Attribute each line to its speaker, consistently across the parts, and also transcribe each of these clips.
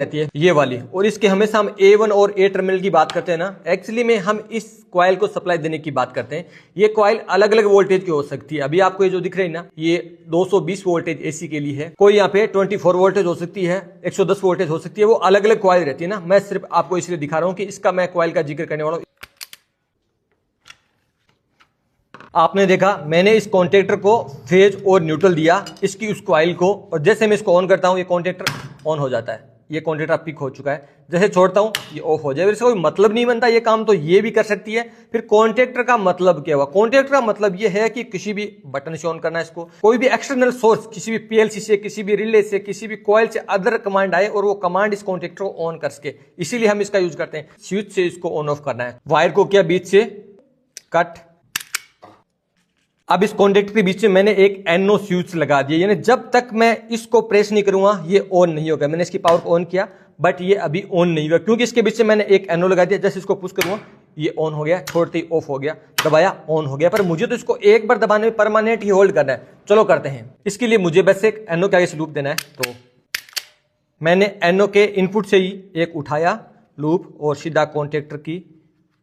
Speaker 1: रहती है ये वाली, और इसके हमेशा हम A1 और A टर्मिनल की बात करते हैं ना, एक्चुअली में हम इस कॉइल को सप्लाई देने की बात करते हैं। ये कॉइल अलग अलग वोल्टेज की हो सकती है। अभी आपको ये जो दिख रही है ना, ये 220 वोल्टेज AC के लिए है, कोई यहाँ पे 24 वोल्टेज हो सकती है, 110 वोल्टेज हो सकती है, वो अलग अलग कॉइल रहती है ना। मैं सिर्फ आपको इसलिए दिखा रहा हूँ कि इसका मैं कॉइल का जिक्र करने वाला हूँ। आपने देखा मैंने इस कॉन्टेक्टर को फेज और न्यूट्रल दिया इसकी उस कॉइल को, और जैसे मैं इसको ऑन करता हूं ये कॉन्टेक्टर ऑन हो जाता है। ये कॉन्टेक्टर पिक हो चुका है, जैसे छोड़ता हूं ये ऑफ हो जाए। इसका कोई मतलब नहीं बनता, ये काम तो ये भी कर सकती है। फिर कॉन्टेक्टर का मतलब क्या हुआ? कॉन्टेक्टर का मतलब ये है कि किसी भी बटन से ऑन करना है इसको, कोई भी एक्सटर्नल सोर्स, किसी भी PLC से, किसी भी रिले से, किसी भी कॉइल से अदर कमांड आए और वो कमांड इस कॉन्टेक्टर को ऑन कर सके, इसीलिए हम इसका यूज करते हैं। स्विच से इसको ऑन ऑफ करना है। वायर को क्या बीच से कट। अब इस कॉन्टेक्टर के बीच में मैंने एक NO स्विच लगा दिया, यानी जब तक मैं इसको प्रेस नहीं करूंगा ये ऑन नहीं होगा। मैंने इसकी पावर को ऑन किया बट ये अभी ऑन नहीं हुआ, क्योंकि इसके बीच में मैंने एक NO लगा दिया। जैसे इसको पुश करूंगा ये ऑन हो गया, छोड़ते ही ऑफ हो गया, दबाया ऑन हो गया। पर मुझे तो इसको एक बार दबाने में परमानेंट ही होल्ड करना है। चलो करते हैं। इसके लिए मुझे बस एक NO के आगे से लूप देना है। तो मैंने NO के इनपुट से ही एक उठाया लूप और सीधा कॉन्टेक्टर की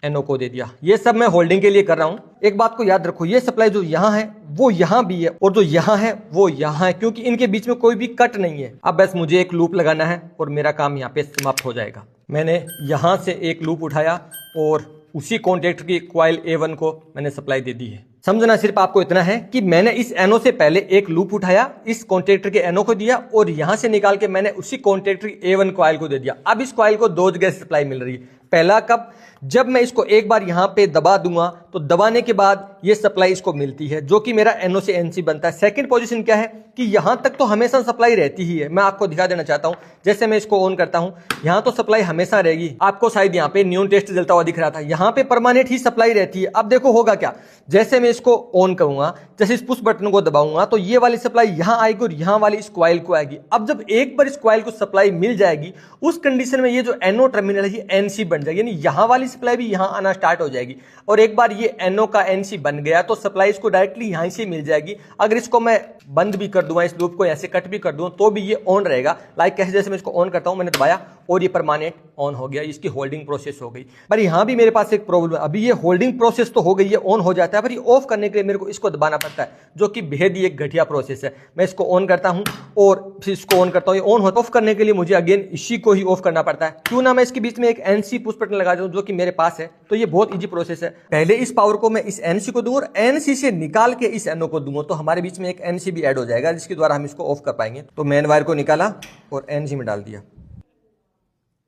Speaker 1: NO को दे दिया। ये सब मैं होल्डिंग के लिए कर रहा हूं। एक बात को याद रखो, ये सप्लाई जो यहां है वो यहां भी है, और जो यहां है वो यहां है, क्योंकि इनके बीच में कोई भी कट नहीं है। अब बस मुझे एक लूप लगाना है और मेरा काम यहां पे समाप्त हो जाएगा। मैंने यहां से एक लूप उठाया और उसी कॉन्टेक्टर की कॉइल A1 को मैंने सप्लाई दे दी है। समझना सिर्फ आपको इतना है कि मैंने इस NO से पहले एक लूप उठाया, इस कॉन्टेक्टर के NO को दिया और यहां से निकाल के मैंने उसी कॉन्टेक्टर की A1 कॉइल को दे दिया। अब इस कॉइल को दो जगह सप्लाई मिल रही है। पहला कब? जब मैं इसको एक बार यहां पे दबा दूंगा तो दबाने के बाद ये सप्लाई इसको मिलती है, जो कि मेरा NO से NC बनता है। सेकंड पोजीशन क्या है कि यहां तक तो हमेशा सप्लाई रहती ही है। मैं आपको दिखा देना चाहता हूं, जैसे मैं इसको ऑन करता हूं यहां तो सप्लाई हमेशा रहेगी। आपको शायद यहां पे न्यून टेस्ट जलता हुआ दिख रहा था, यहां पे परमानेंट ही सप्लाई रहती है। अब देखो होगा क्या, जैसे मैं इसको ऑन करूंगा, जैसे इस पुश बटन को दबाऊंगा तो ये वाली सप्लाई यहां आएगी और यहां वाली इस कॉइल को आएगी। अब जब एक बार इस कॉइल को सप्लाई मिल जाएगी उस कंडीशन में ये जो NO टर्मिनल है ये NC बन जाएगी, यानी यहां वाली सप्लाई भी यहां आना स्टार्ट हो जाएगी। और एक बार ये NO का NC बन गया तो सप्लाई इसको डायरेक्टली यहां से मिल जाएगी। अगर इसको मैं बंद भी कर दूंगा, इस लूप को ऐसे कट भी कर दूं तो भी ये ऑन रहेगा। लाइक कैसे, जैसे मैं इसको ऑन करता हूं, मैंने दबाया और ये परमानेंट ऑन हो गया, इसकी होल्डिंग प्रोसेस हो गई। पर यहां भी मेरे पास एक प्रॉब्लम है। अभी ये होल्डिंग प्रोसेस तो हो गई, ये ऑन हो जाता है, पर ये ऑफ करने के लिए मेरे को इसको दबाना पड़ता है, जो कि बेहद ही एक घटिया प्रोसेस है। मैं इसको ऑन करता हूं और फिर इसको ऑन करता हूं, ये ऑन होता है। ऑफ करने के लिए मुझे अगेन इसी को ही ऑफ करना पड़ता है। क्यों ना मैं इसके बीच में एक NC पुश बटन लगा दूं, जो कि मेरे पास है, तो ये बहुत ईजी प्रोसेस है। पहले इस पावर को मैं इस NC को दूं और NC से निकाल के इस NO को दूंगा, तो हमारे बीच में एक NC भी ऐड हो जाएगा, जिसके द्वारा हम इसको ऑफ कर पाएंगे। तो मेन वायर को निकाला और NC में डाल दिया,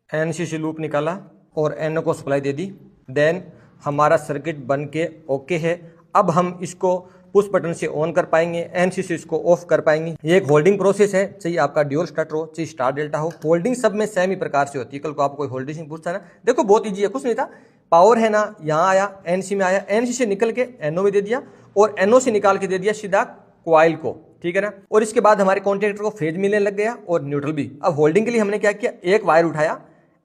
Speaker 1: NC से लूप निकाला और NO को सप्लाई दे दी। देन हमारा सर्किट बन के ओके है। अब हम इसको पुश बटन से ऑन कर पाएंगे, NC से इसको ऑफ कर पाएंगे। ये एक होल्डिंग प्रोसेस है, चाहिए आपका ड्यूल स्टार्टर हो, चाहिए स्टार डेल्टा हो, होल्डिंग सब में सेम ही प्रकार से होती है। कल को आपको कोई होल्डिंग पूछता है ना, देखो बहुत ईजी है, कुछ नहीं था। पावर है ना, यहाँ आया NC में आया, NC से निकल के NO में दे दिया और NO से निकाल के दे दिया सीधा कॉइल को, ठीक है ना। और इसके बाद हमारे कॉन्टेक्टर को फेज मिलने लग गया और न्यूट्रल भी। अब होल्डिंग के लिए हमने क्या किया, एक वायर उठाया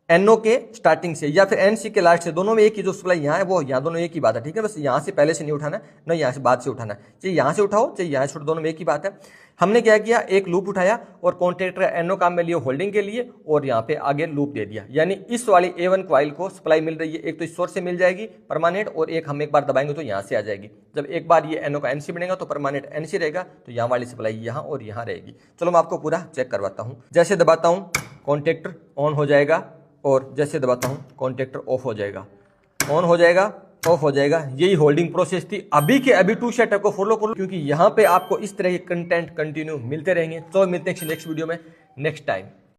Speaker 1: NO के स्टार्टिंग से या फिर NC के लास्ट से, दोनों में एक ही जो सप्लाई यहाँ है वो यहाँ, दोनों एक ही बात है, ठीक है। बस यहाँ से पहले से नहीं उठाना है, ना यहाँ से बाद से उठाना है, चाहिए यहाँ से उठाओ चाहिए यहाँ से उठाओ, दोनों में एक ही बात है। हमने क्या किया, एक लूप उठाया और कॉन्टेक्टर NO काम में लिए होल्डिंग के लिए और यहाँ पे आगे लूप दे दिया, यानी इस वाली A1 कॉइल को सप्लाई मिल रही है। एक तो इस सोर्स से मिल जाएगी परमानेंट, और एक हम एक बार दबाएंगे तो यहाँ से आ जाएगी। जब एक बार ये NO का NC बनेगा तो परमानेंट NC रहेगा, तो यहाँ वाली सप्लाई यहाँ और यहाँ रहेगी। चलो मैं आपको पूरा चेक करवाता हूँ। जैसे दबाता हूँ कॉन्टेक्टर ऑन हो जाएगा और जैसे दबाता हूँ कॉन्टेक्टर ऑफ हो जाएगा, ऑन हो जाएगा, ऑफ हो जाएगा। यही होल्डिंग प्रोसेस थी। अभी के अभी टू सेटअप को फॉलो करो, क्योंकि यहाँ पे आपको इस तरह के कंटेंट कंटिन्यू मिलते रहेंगे। तो मिलते हैं नेक्स्ट वीडियो में नेक्स्ट टाइम।